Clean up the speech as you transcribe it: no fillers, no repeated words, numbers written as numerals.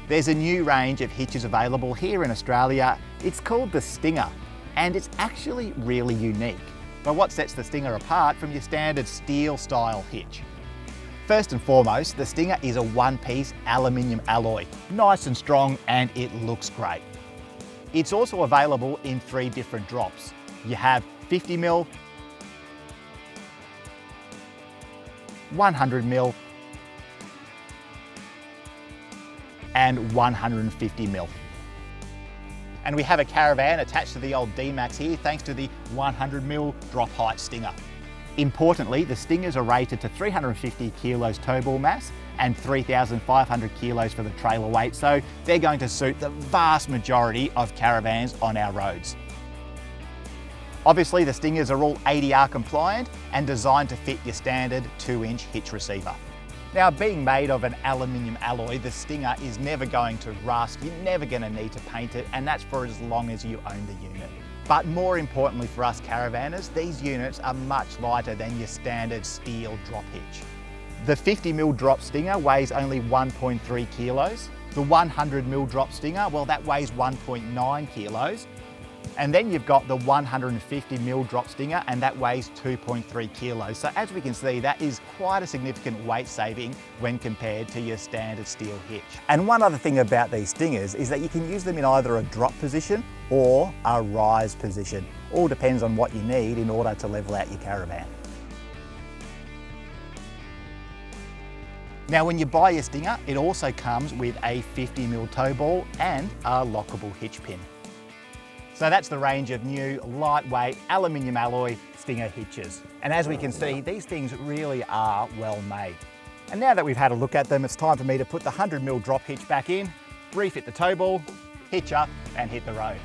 There's a new range of hitches available here in Australia. It's called the Stinger, and it's actually really unique. But what sets the Stinger apart from your standard steel style hitch? First and foremost, the Stinger is a one-piece aluminium alloy. Nice and strong, and it looks great. It's also available in 3 different drops. You have 50mm, 100mm, and 150mm. And we have a caravan attached to the old D-Max here thanks to the 100mm drop height Stinger. Importantly, the Stingers are rated to 350 kilos tow ball mass and 3,500 kilos for the trailer weight, so they're going to suit the vast majority of caravans on our roads. Obviously, the Stingers are all Adr compliant and designed to fit your standard 2-inch hitch receiver. Now, being made of an aluminium alloy, the Stinger is never going to rust, you're never going to need to paint it, and that's for as long as you own the unit. But more importantly for us caravanners, these units are much lighter than your standard steel drop hitch. The 50mm drop Stinger weighs only 1.3 kilos. The 100mm drop Stinger, well, that weighs 1.9 kilos. And then you've got the 150mm drop Stinger, and that weighs 2.3 kilos. So as we can see, that is quite a significant weight saving when compared to your standard steel hitch. And one other thing about these Stingers is that you can use them in either a drop position or a rise position. All depends on what you need in order to level out your caravan. Now, when you buy your Stinger, it also comes with a 50mm tow ball and a lockable hitch pin. So that's the range of new lightweight aluminium alloy Stinger hitches. And as we can see, these things really are well made. And now that we've had a look at them, it's time for me to put the 100mm drop hitch back in, refit the tow ball, hitch up and hit the road.